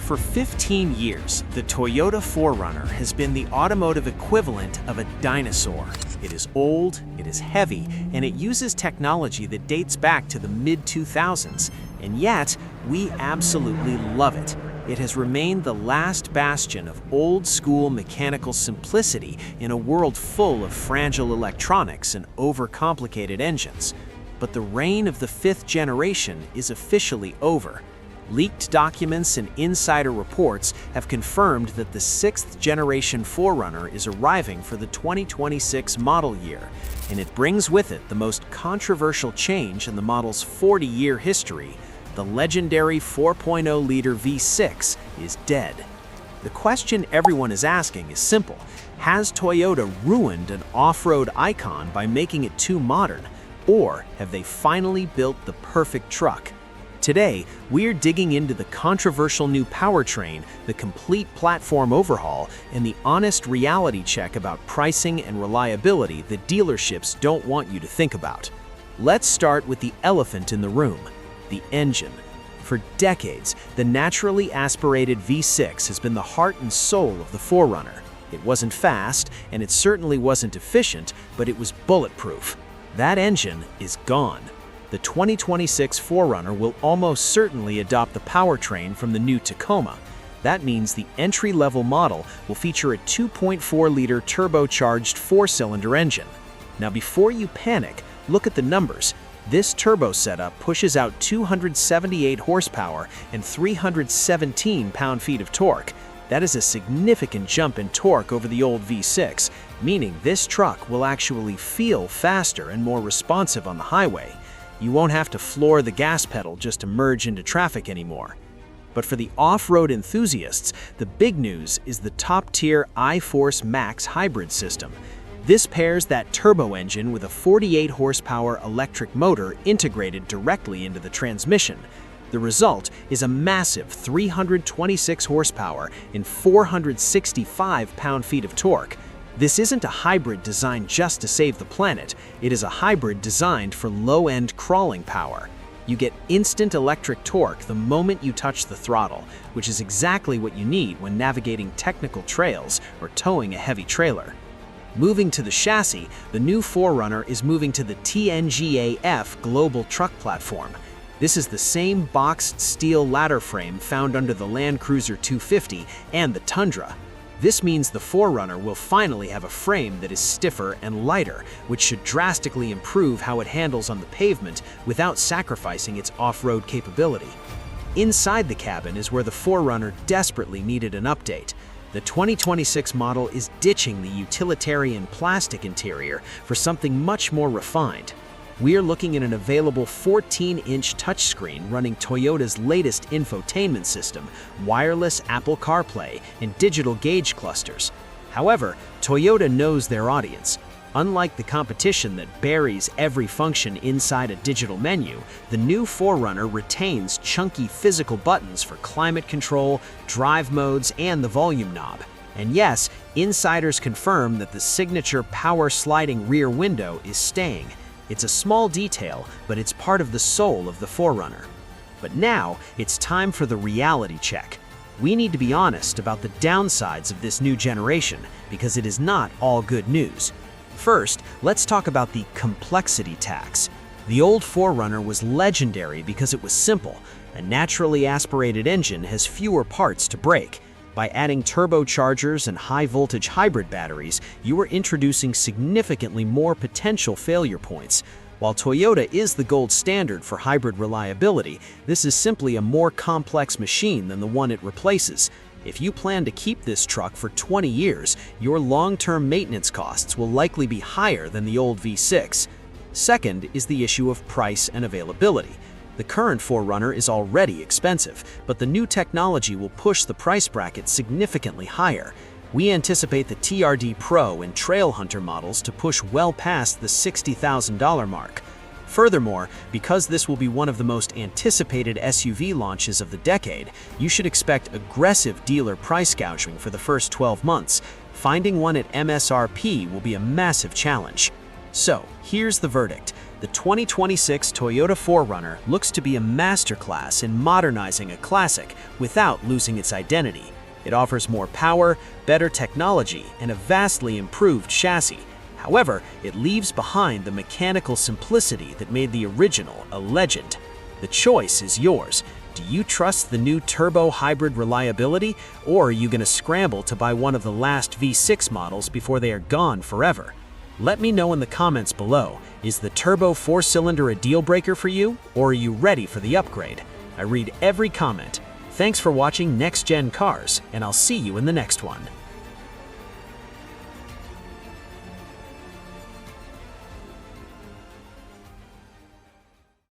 For 15 years, the Toyota 4Runner has been the automotive equivalent of a dinosaur. It is old, it is heavy, and it uses technology that dates back to the mid-2000s. And yet, we absolutely love it. It has remained the last bastion of old-school mechanical simplicity in a world full of fragile electronics and overcomplicated engines. But the reign of the fifth generation is officially over. Leaked documents and insider reports have confirmed that the sixth-generation 4Runner is arriving for the 2026 model year, and it brings with it the most controversial change in the model's 40-year history. The legendary 4.0-liter V6 is dead. The question everyone is asking is simple. Has Toyota ruined an off-road icon by making it too modern, or have they finally built the perfect truck? Today, we're digging into the controversial new powertrain, the complete platform overhaul, and the honest reality check about pricing and reliability that dealerships don't want you to think about. Let's start with the elephant in the room, the engine. For decades, the naturally aspirated V6 has been the heart and soul of the 4Runner. It wasn't fast, and it certainly wasn't efficient, but it was bulletproof. That engine is gone. The 2026 4Runner will almost certainly adopt the powertrain from the new Tacoma. That means the entry-level model will feature a 2.4-liter turbocharged four-cylinder engine. Now before you panic, look at the numbers. This turbo setup pushes out 278 horsepower and 317 pound-feet of torque. That is a significant jump in torque over the old V6, meaning this truck will actually feel faster and more responsive on the highway. You won't have to floor the gas pedal just to merge into traffic anymore. But for the off-road enthusiasts, the big news is the top-tier iForce Max hybrid system. This pairs that turbo engine with a 48-horsepower electric motor integrated directly into the transmission. The result is a massive 326 horsepower and 465 pound-feet of torque. This isn't a hybrid designed just to save the planet. It is a hybrid designed for low-end crawling power. You get instant electric torque the moment you touch the throttle, which is exactly what you need when navigating technical trails or towing a heavy trailer. Moving to the chassis, the new 4Runner is moving to the TNGA-F global truck platform. This is the same boxed steel ladder frame found under the Land Cruiser 250 and the Tundra. This means the 4Runner will finally have a frame that is stiffer and lighter, which should drastically improve how it handles on the pavement without sacrificing its off-road capability. Inside the cabin is where the 4Runner desperately needed an update. The 2026 model is ditching the utilitarian plastic interior for something much more refined. We are looking at an available 14-inch touchscreen running Toyota's latest infotainment system, wireless Apple CarPlay, and digital gauge clusters. However, Toyota knows their audience. Unlike the competition that buries every function inside a digital menu, the new 4Runner retains chunky physical buttons for climate control, drive modes, and the volume knob. And yes, insiders confirm that the signature power-sliding rear window is staying. It's a small detail, but it's part of the soul of the 4Runner. But now, it's time for the reality check. We need to be honest about the downsides of this new generation, because it is not all good news. First, let's talk about the complexity tax. The old 4Runner was legendary because it was simple. A naturally aspirated engine has fewer parts to break. By adding turbochargers and high-voltage hybrid batteries, you are introducing significantly more potential failure points. While Toyota is the gold standard for hybrid reliability, this is simply a more complex machine than the one it replaces. If you plan to keep this truck for 20 years, your long-term maintenance costs will likely be higher than the old V6. Second is the issue of price and availability. The current 4Runner is already expensive, but the new technology will push the price bracket significantly higher. We anticipate the TRD Pro and Trailhunter models to push well past the $60,000 mark. Furthermore, because this will be one of the most anticipated SUV launches of the decade, you should expect aggressive dealer price gouging for the first 12 months. Finding one at MSRP will be a massive challenge. So, here's the verdict. The 2026 Toyota 4Runner looks to be a masterclass in modernizing a classic without losing its identity. It offers more power, better technology, and a vastly improved chassis. However, it leaves behind the mechanical simplicity that made the original a legend. The choice is yours. Do you trust the new turbo hybrid reliability, or are you going to scramble to buy one of the last V6 models before they are gone forever? Let me know in the comments below. Is the turbo 4-cylinder a deal breaker for you, or are you ready for the upgrade? I read every comment. Thanks for watching Next Gen Cars, and I'll see you in the next one.